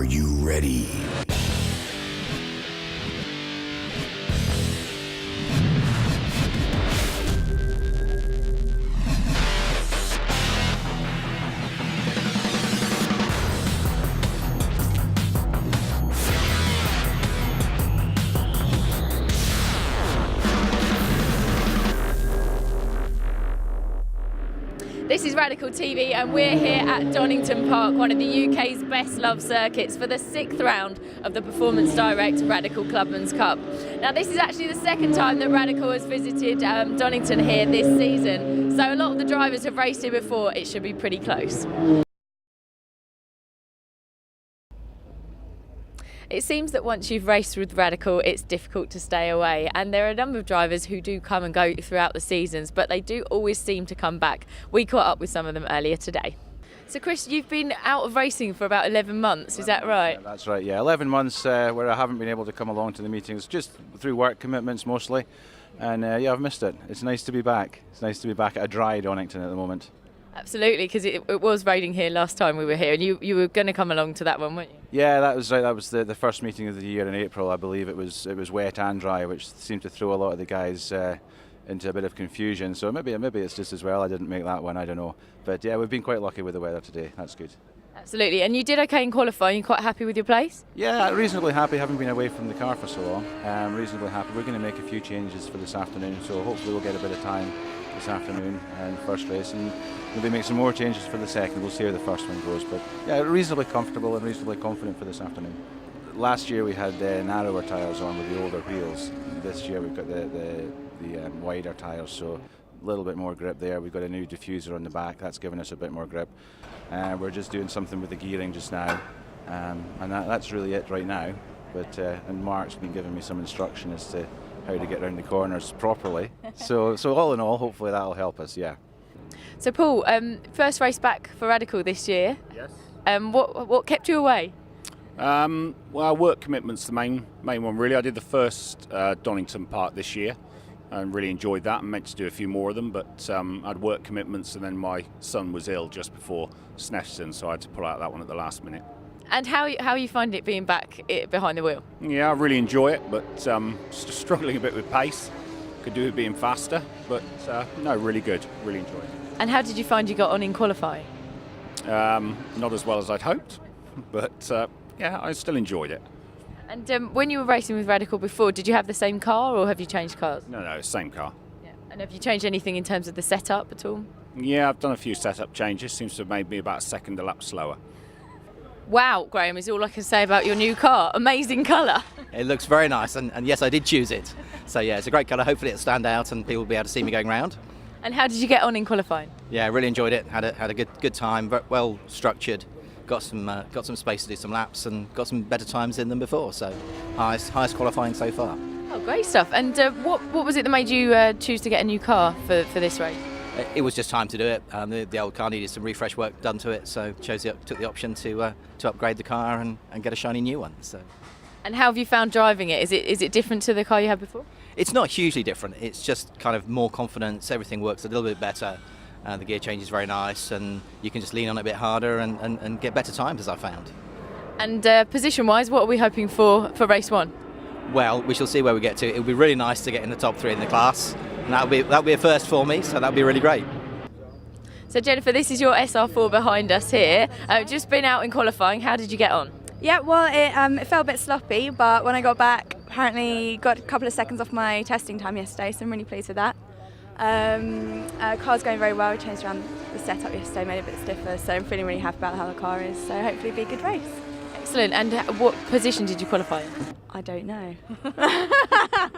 you ready? This is Radical TV and we're here at Donington Park, one of the UK's best loved circuits, for the 6th round of the Performance Direct Radical Clubman's Cup. Now this is actually the second time that Radical has visited Donington here this season, so a lot of the drivers have raced here before. It should be pretty close. It seems that once you've raced with Radical, it's difficult to stay away, and there are a number of drivers who do come and go throughout the seasons, but they do always seem to come back. We caught up with some of them earlier today. So Chris, you've been out of racing for about 11 months, is that right? Yeah, that's right, yeah. 11 months where I haven't been able to come along to the meetings, just through work commitments mostly, and yeah, I've missed it. It's nice to be back. It's nice to be back at a dry Donington at the moment. Absolutely, because it was raining here last time we were here, and you were going to come along to that one, weren't you? Yeah, that was right. That was the first meeting of the year in April. I believe it was wet and dry, which seemed to throw a lot of the guys into a bit of confusion. So maybe it's just as well I didn't make that one. I don't know, but yeah, we've been quite lucky with the weather today. That's good. Absolutely, and you did okay in qualifying. You're quite happy with your place? Yeah, reasonably happy. Having been away from the car for so long, reasonably happy. We're going to make a few changes for this afternoon, so hopefully we'll get a bit of time this afternoon and first race, and maybe make some more changes for the second. We'll see how the first one goes, but yeah, reasonably comfortable and reasonably confident for this afternoon. Last year we had narrower tyres on with the older wheels. This year we've got the wider tyres, so a little bit more grip there. We've got a new diffuser on the back, that's given us a bit more grip. We're just doing something with the gearing just now, and that's really it right now. But and Mark's been giving me some instruction as to how to get around the corners properly. So all in all, hopefully that'll help us, yeah. So Paul, first race back for Radical this year. Yes. What kept you away? Well, work commitments the main one really. I did the first Donington Park this year and really enjoyed that. I meant to do a few more of them, but I had work commitments, and then my son was ill just before Snetterton, so I had to pull out that one at the last minute. And how you find it being back behind the wheel? Yeah, I really enjoy it, but struggling a bit with pace. Could do with being faster, but no, really good. Really enjoy it. And how did you find you got on in qualifying? Not as well as I'd hoped, but yeah, I still enjoyed it. And when you were racing with Radical before, did you have the same car or have you changed cars? No, same car. Yeah. And have you changed anything in terms of the setup at all? Yeah, I've done a few setup changes. Seems to have made me about a second a lap slower. Wow, Graham, is all I can say about your new car. Amazing colour. It looks very nice, and yes, I did choose it. So yeah, it's a great colour. Hopefully it'll stand out and people will be able to see me going round. And how did you get on in qualifying? Yeah, I really enjoyed it. Had a good time, well structured. Got some space to do some laps and got some better times in than before. So highest qualifying so far. Oh, great stuff. And what was it that made you choose to get a new car for this race? It was just time to do it. The old car needed some refresh work done to it, so took the option to upgrade the car and get a shiny new one. So. And how have you found driving it? Is it different to the car you had before? It's not hugely different. It's just kind of more confidence. Everything works a little bit better. The gear change is very nice, and you can just lean on it a bit harder and get better times, as I found. And position-wise, what are we hoping for race one? Well, we shall see where we get to. It'll be really nice to get in the top 3 in the class, and that'll be a first for me. So that'll be really great. So Jennifer, this is your SR4 behind us here. Just been out in qualifying. How did you get on? Yeah, well, it felt a bit sloppy, but when I got back, apparently got a couple of seconds off my testing time yesterday, so I'm really pleased with that. Car's going very well. We changed around the setup yesterday, made it a bit stiffer, so I'm feeling really happy about how the car is, so hopefully it'll be a good race. Excellent. And what position did you qualify in? I don't know.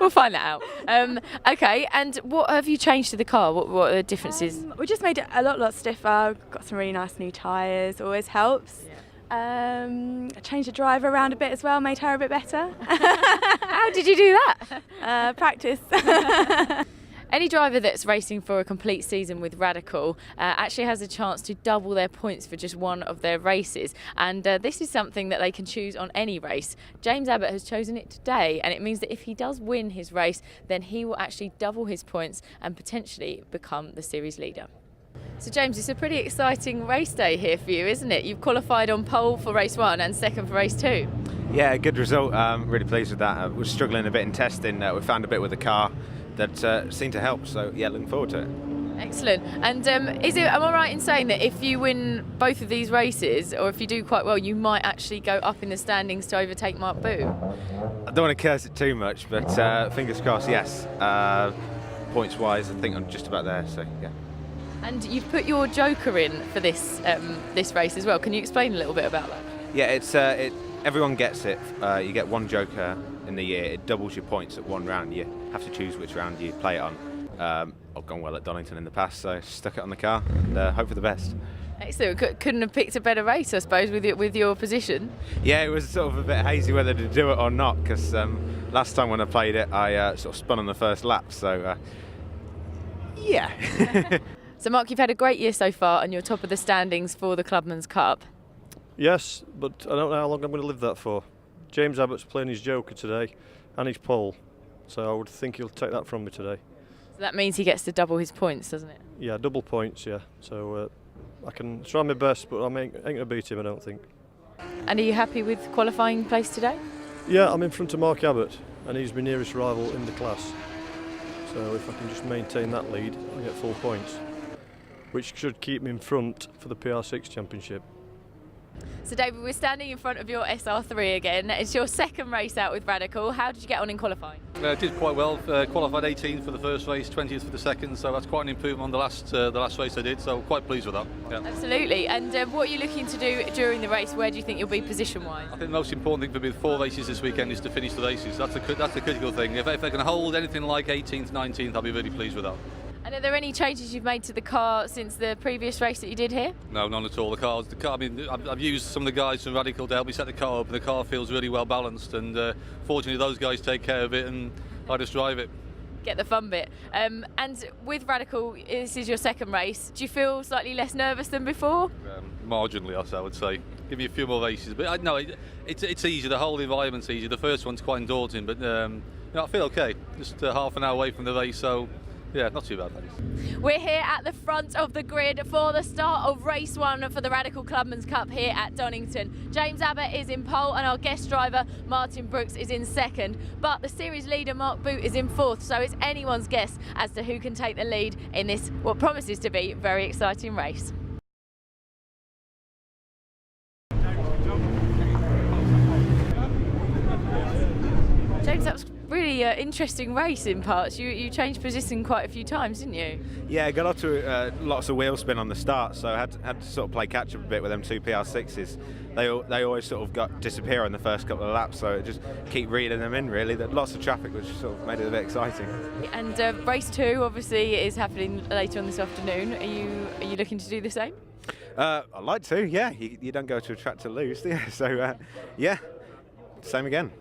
We'll find that out. Okay, and what have you changed to the car? What are the differences? We just made it a lot stiffer, got some really nice new tyres, always helps. Yeah. Changed the driver around a bit as well, made her a bit better. How did you do that? Practice. Any driver that's racing for a complete season with Radical actually has a chance to double their points for just one of their races, and this is something that they can choose on any race. James Abbott has chosen it today, and it means that if he does win his race, then he will actually double his points and potentially become the series leader. So James, it's a pretty exciting race day here for you, isn't it? You've qualified on pole for race 1 and second for race 2. Yeah, good result. Really pleased with that. We're struggling a bit in testing. We found a bit with the car that seemed to help. So yeah, looking forward to it. Excellent. And am I right in saying that if you win both of these races, or if you do quite well, you might actually go up in the standings to overtake Mark Boo? I don't want to curse it too much, but fingers crossed. Yes, points wise, I think I'm just about there. So yeah. And you've put your joker in for this this race as well. Can you explain a little bit about that? Yeah, it's everyone gets it. You get one joker in the year. It doubles your points at one round. You have to choose which round you play it on. I've gone well at Donington in the past, so stuck it on the car and hope for the best. Excellent. Couldn't have picked a better race, I suppose, with your position. Yeah, it was sort of a bit hazy whether to do it or not, because last time when I played it, I sort of spun on the first lap. So yeah. So Mark, you've had a great year so far, and you're top of the standings for the Clubman's Cup. Yes, but I don't know how long I'm going to live that for. James Abbott's playing his joker today and his pole, so I would think he'll take that from me today. So that means he gets to double his points, doesn't it? Yeah, double points, yeah. So I can try my best, but I ain't going to beat him, I don't think. And are you happy with qualifying place today? Yeah, I'm in front of Mark Abbott, and he's my nearest rival in the class. So if I can just maintain that lead, I'll get 4 points, which should keep me in front for the PR6 Championship. So David, we're standing in front of your SR3 again. It's your second race out with Radical. How did you get on in qualifying? Did quite well. Qualified 18th for the first race, 20th for the second. So that's quite an improvement on the last race I did. So quite pleased with that. Yeah. Absolutely. And what are you looking to do during the race? Where do you think you'll be position-wise? I think the most important thing for me with 4 races this weekend is to finish the races. That's a critical thing. If I can hold anything like 18th, 19th, I'll be really pleased with that. And are there any changes you've made to the car since the previous race that you did here? No, none at all. The car. I mean, I've used some of the guys from Radical to help me set the car up, and the car feels really well balanced. And fortunately, those guys take care of it, and I just drive it. Get the fun bit. And with Radical, this is your second race. Do you feel slightly less nervous than before? Marginally, I would say. Give me a few more races, but no, it's easy. The whole environment's easy. The first one's quite daunting, but I feel okay. Just half an hour away from the race, so. Yeah, not too bad, thanks. We're here at the front of the grid for the start of race 1 for the Radical Clubman's Cup here at Donington. James Abbott is in pole and our guest driver Martin Brooks is in second, but the series leader Mark Boot is in 4th, so it's anyone's guess as to who can take the lead in this what promises to be a very exciting race. James, that was really interesting race in parts. You changed position quite a few times, didn't you? Yeah, I got up to lots of wheel spin on the start, so I had to sort of play catch up a bit with them 2 PR6s. They always sort of disappear on the first couple of laps, so just keep reeling them in really. Lots of traffic, which sort of made it a bit exciting. And race 2 obviously is happening later on this afternoon. Are you looking to do the same? I'd like to, yeah. You don't go to a track to lose, do you? So yeah. Same again.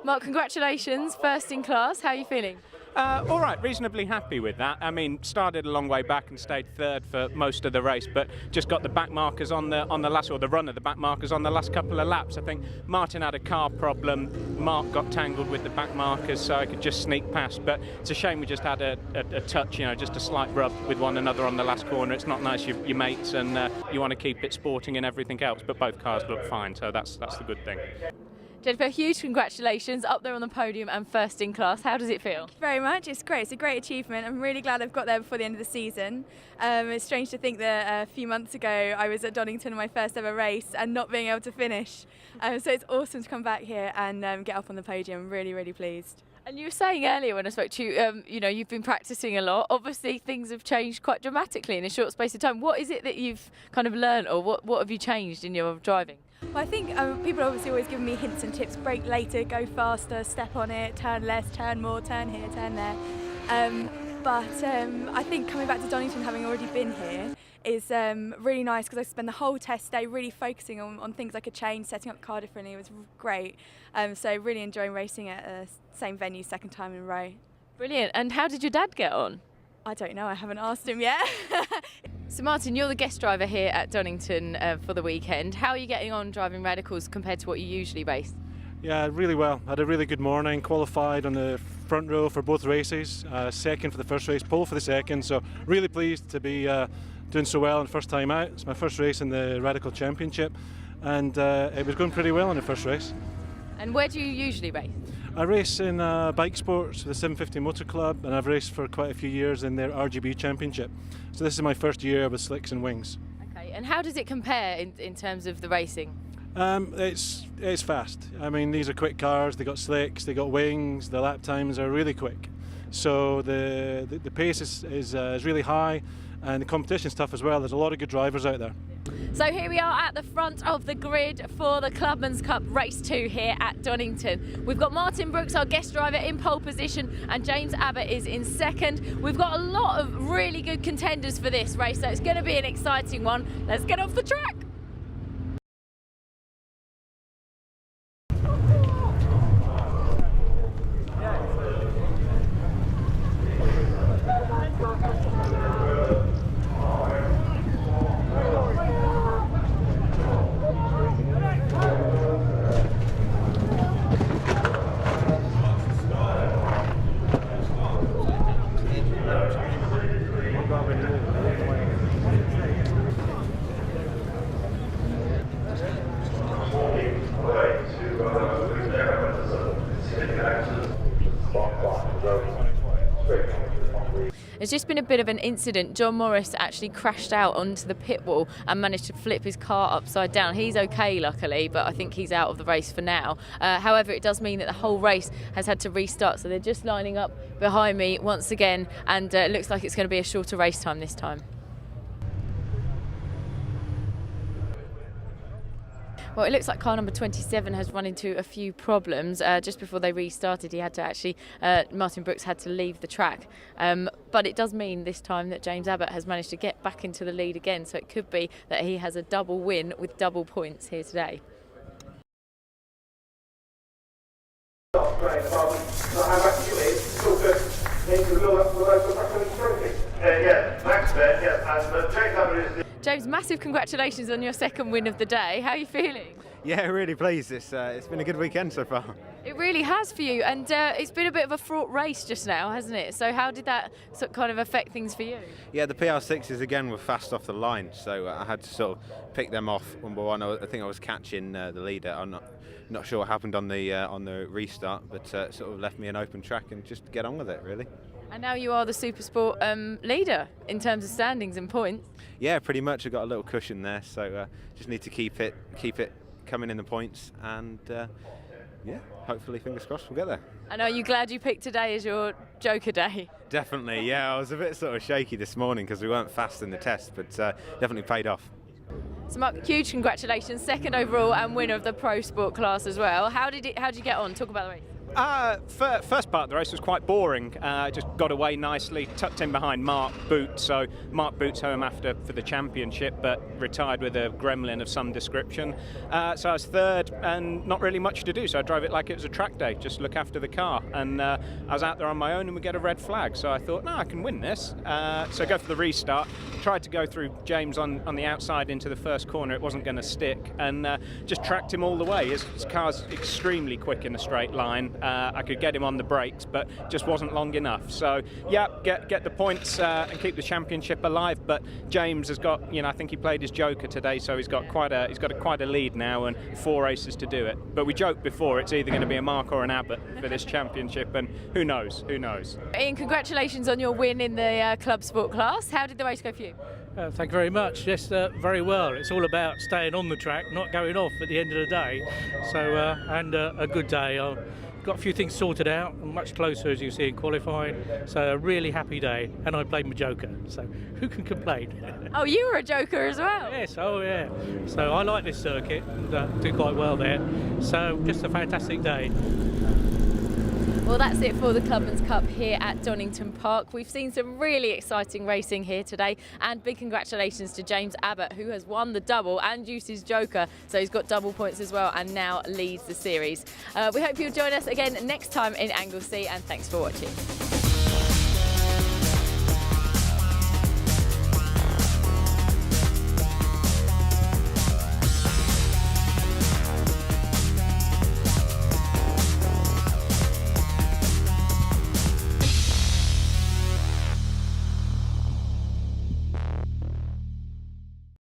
Mark, congratulations, first in class. How are you feeling? All right, reasonably happy with that. I mean, started a long way back and stayed 3rd for most of the race, but just got the back markers on the last, or the run of the back markers on the last couple of laps. I think Martin had a car problem. Mark got tangled with the back markers, so I could just sneak past. But it's a shame we just had a touch, just a slight rub with one another on the last corner. It's not nice, your mates, and you want to keep it sporting and everything else. But both cars look fine, so that's the good thing. Jennifer, huge congratulations, up there on the podium and first in class. How does it feel? Thank you very much. It's great. It's a great achievement. I'm really glad I've got there before the end of the season. It's strange to think that a few months ago I was at Donington in my first ever race and not being able to finish. So it's awesome to come back here and get up on the podium. I'm really, really pleased. And you were saying earlier when I spoke to you, you've been practicing a lot. Obviously, things have changed quite dramatically in a short space of time. What is it that you've kind of learned, or what have you changed in your driving? Well, I think people are obviously always giving me hints and tips. Brake later, go faster, step on it, turn less, turn more, turn here, turn there. But I think coming back to Donington, having already been here, is really nice because I spent the whole test day really focusing on things I could change, setting up the car differently. It was great. So really enjoying racing at the same venue second time in a row. Brilliant. And how did your dad get on? I don't know, I haven't asked him yet. So Martin, you're the guest driver here at Donington for the weekend. How are you getting on driving Radicals compared to what you usually race? Yeah, really well. Had a really good morning, qualified on the front row for both races, second for the first race, pole for the second, so really pleased to be doing so well on the first time out. It's my first race in the Radical Championship, and it was going pretty well in the first race. And where do you usually race? I race in bike sports for the 750 Motor Club, and I've raced for quite a few years in their RGB Championship. So this is my first year with slicks and wings. Okay, and how does it compare in terms of the racing? It's fast. I mean, these are quick cars, they got slicks, they got wings, the lap times are really quick. So the pace is really high, and the competition's tough as well. There's a lot of good drivers out there. So here we are at the front of the grid for the Clubman's Cup Race 2 here at Donington. We've got Martin Brooks, our guest driver, in pole position, and James Abbott is in second. We've got a lot of really good contenders for this race, so it's going to be an exciting one. Let's get off the track. There's just been a bit of an incident. John Morris actually crashed out onto the pit wall and managed to flip his car upside down. He's okay, luckily, but I think he's out of the race for now. However, it does mean that the whole race has had to restart, so they're just lining up behind me once again, and it looks like it's going to be a shorter race time this time. Well, it looks like car number 27 has run into a few problems. Just before they restarted, he had to actually, Martin Brooks had to leave the track. But it does mean this time that James Abbott has managed to get back into the lead again, so it could be that he has a double win with double points here today. James, massive congratulations on your second win of the day. How are you feeling? Yeah, really pleased. It's been a good weekend so far. It really has for you, and it's been a bit of a fraught race just now, hasn't it? So how did that sort of kind of affect things for you? Yeah, the PR6s again were fast off the line, so I had to sort of pick them off one by one. I think I was catching the leader. I'm not sure what happened on the restart, but sort of left me an open track and just get on with it, really. And now you are the Supersport leader in terms of standings and points. Yeah, pretty much. I got a little cushion there, so just need to keep it coming in the points, and yeah, hopefully, fingers crossed, we'll get there. And are you glad you picked today as your Joker day? Definitely, yeah. I was a bit sort of shaky this morning because we weren't fast in the test, but definitely paid off. So Mark, huge congratulations, second overall and winner of the Pro Sport class as well. How did you get on? Talk about the race. First part of the race was quite boring. Just got away nicely, tucked in behind Mark Boot. So Mark Boot's home for the championship, but retired with a gremlin of some description. So I was third, and not really much to do. So I drove it like it was a track day, just look after the car. And I was out there on my own, and we get a red flag. So I thought, no, I can win this. So go for the restart. Tried to go through James on the outside into the first corner. It wasn't going to stick, and just tracked him all the way. His car's extremely quick in a straight line. I could get him on the brakes, but just wasn't long enough. So yeah, get the points and keep the championship alive. But James has got, I think he played his Joker today, so he's got quite a lead now and 4 races to do it. But we joked before, it's either going to be a Mark or an Abbott for this championship, and who knows? Ian, congratulations on your win in the Club Sport class. How did the race go for you? Thank you very much. Yes, very well. It's all about staying on the track, not going off at the end of the day. So, and a good day. Got a few things sorted out. I'm much closer, as you see, in qualifying. So a really happy day, and I played my Joker. So who can complain? Oh, you were a Joker as well? Yes. Oh, yeah. So I like this circuit and do quite well there. So just a fantastic day. Well, that's it for the Clubman's Cup here at Donington Park. We've seen some really exciting racing here today, and big congratulations to James Abbott, who has won the double and used his Joker, so he's got double points as well and now leads the series. We hope you'll join us again next time in Anglesey, and thanks for watching.